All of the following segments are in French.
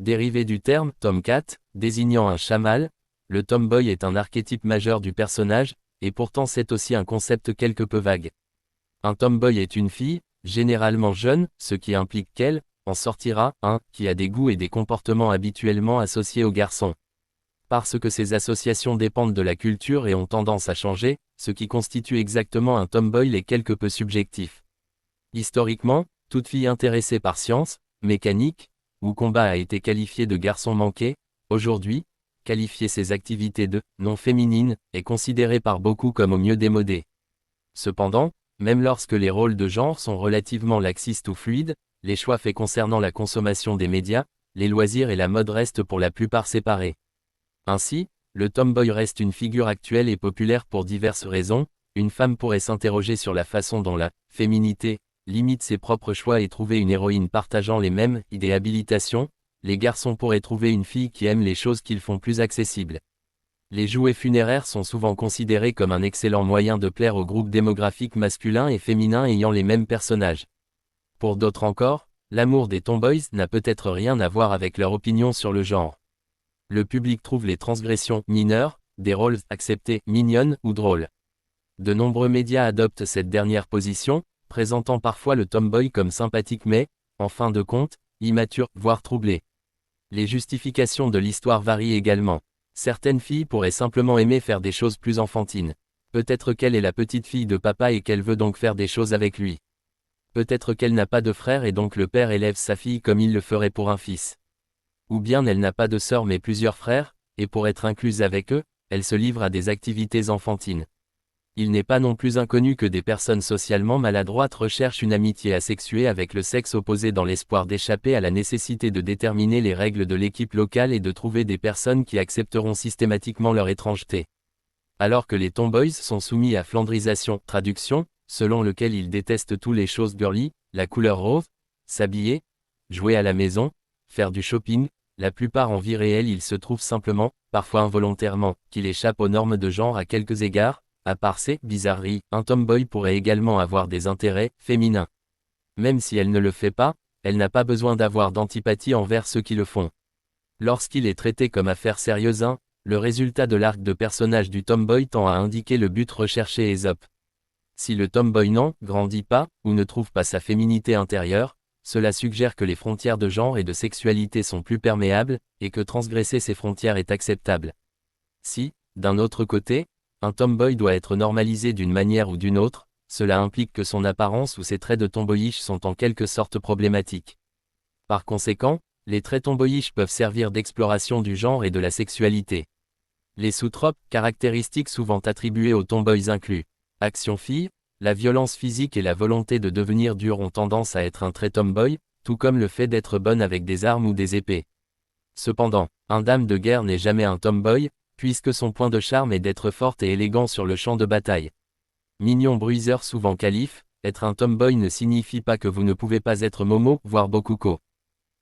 Dérivé du terme « tomcat », désignant un chat mâle, le tomboy est un archétype majeur du personnage, et pourtant c'est aussi un concept quelque peu vague. Un tomboy est une fille, généralement jeune, ce qui implique qu'elle en sortira un qui a des goûts et des comportements habituellement associés aux garçons. Parce que ces associations dépendent de la culture et ont tendance à changer, ce qui constitue exactement un tomboy est quelque peu subjectif. Historiquement, toute fille intéressée par science, mécanique ou combat a été qualifiée de garçon manqué. Aujourd'hui, qualifier ces activités de non féminines est considéré par beaucoup comme au mieux démodé. Cependant, même lorsque les rôles de genre sont relativement laxistes ou fluides, les choix faits concernant la consommation des médias, les loisirs et la mode restent pour la plupart séparés. Ainsi, le tomboy reste une figure actuelle et populaire pour diverses raisons. Une femme pourrait s'interroger sur la façon dont la féminité limite ses propres choix et trouver une héroïne partageant les mêmes idées habilitations. Les garçons pourraient trouver une fille qui aime les choses qu'ils font plus accessibles. Les jouets funéraires sont souvent considérés comme un excellent moyen de plaire aux groupes démographiques masculins et féminins ayant les mêmes personnages. Pour d'autres encore, l'amour des tomboys n'a peut-être rien à voir avec leur opinion sur le genre. Le public trouve les transgressions mineures, des rôles acceptés mignonnes ou drôles. De nombreux médias adoptent cette dernière position, présentant parfois le tomboy comme sympathique mais, en fin de compte, immature, voire troublé. Les justifications de l'histoire varient également. Certaines filles pourraient simplement aimer faire des choses plus enfantines. Peut-être qu'elle est la petite fille de papa et qu'elle veut donc faire des choses avec lui. Peut-être qu'elle n'a pas de frère et donc le père élève sa fille comme il le ferait pour un fils. Ou bien elle n'a pas de sœur mais plusieurs frères, et pour être incluse avec eux, elle se livre à des activités enfantines. Il n'est pas non plus inconnu que des personnes socialement maladroites recherchent une amitié asexuée avec le sexe opposé dans l'espoir d'échapper à la nécessité de déterminer les règles de l'équipe locale et de trouver des personnes qui accepteront systématiquement leur étrangeté. Alors que les tomboys sont soumis à flandrisation, traduction, selon lequel ils détestent toutes les choses girly, la couleur rose, s'habiller, jouer à la maison, faire du shopping, la plupart en vie réelle ils se trouvent simplement, parfois involontairement, qu'il échappe aux normes de genre à quelques égards. À part ces bizarreries, un tomboy pourrait également avoir des intérêts féminins. Même si elle ne le fait pas, elle n'a pas besoin d'avoir d'antipathie envers ceux qui le font. Lorsqu'il est traité comme affaire sérieuse, le résultat de l'arc de personnage du tomboy tend à indiquer le but recherché et zop. Si le tomboy n'en grandit pas, ou ne trouve pas sa féminité intérieure, cela suggère que les frontières de genre et de sexualité sont plus perméables, et que transgresser ces frontières est acceptable. Si, d'un autre côté, un tomboy doit être normalisé d'une manière ou d'une autre, cela implique que son apparence ou ses traits de tomboyish sont en quelque sorte problématiques. Par conséquent, les traits tomboyish peuvent servir d'exploration du genre et de la sexualité. Les sous-tropes, caractéristiques souvent attribuées aux tomboys incluent action fille, la violence physique et la volonté de devenir dur ont tendance à être un trait tomboy, tout comme le fait d'être bonne avec des armes ou des épées. Cependant, un dame de guerre n'est jamais un tomboy, puisque son point de charme est d'être forte et élégant sur le champ de bataille. Mignon bruiseur souvent calife, être un tomboy ne signifie pas que vous ne pouvez pas être Momo, voire Bokuko.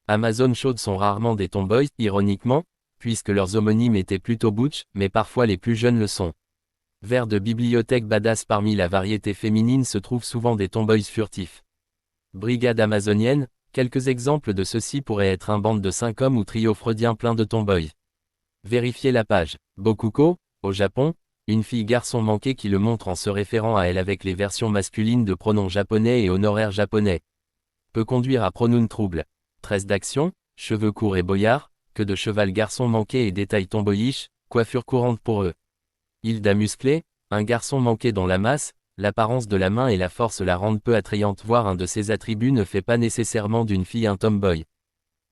Amazon chaudes sont rarement des tomboys, ironiquement, puisque leurs homonymes étaient plutôt butch, mais parfois les plus jeunes le sont. Vers de bibliothèque badass parmi la variété féminine se trouvent souvent des tomboys furtifs. Brigade amazonienne, quelques exemples de ceux-ci pourraient être un band de 5 hommes ou trio freudien plein de tomboys. Vérifiez la page. Bokuko, au Japon, une fille-garçon manqué qui le montre en se référant à elle avec les versions masculines de pronoms japonais et honoraires japonais. Peut conduire à pronoun trouble. Tresse d'action, cheveux courts et boyards, queue de cheval garçon manqué et détails tomboyish, coiffure courante pour eux. Hilda musclé, un garçon manqué dont la masse, l'apparence de la main et la force la rendent peu attrayante voire un de ses attributs ne fait pas nécessairement d'une fille un tomboy.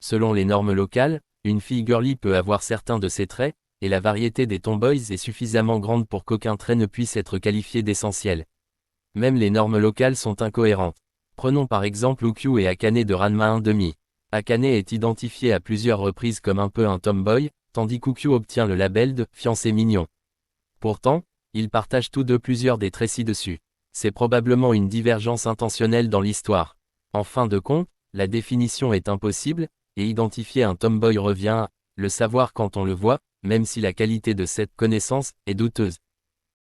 Selon les normes locales, une fille girly peut avoir certains de ces traits, et la variété des tomboys est suffisamment grande pour qu'aucun trait ne puisse être qualifié d'essentiel. Même les normes locales sont incohérentes. Prenons par exemple Ukyu et Akane de Ranma 1/2. Akane est identifié à plusieurs reprises comme un peu un tomboy, tandis qu'Ukyu obtient le label de « fiancé mignon ». Pourtant, ils partagent tous deux plusieurs des traits ci-dessus. C'est probablement une divergence intentionnelle dans l'histoire. En fin de compte, la définition est impossible, et identifier un tomboy revient à le savoir quand on le voit, même si la qualité de cette connaissance est douteuse.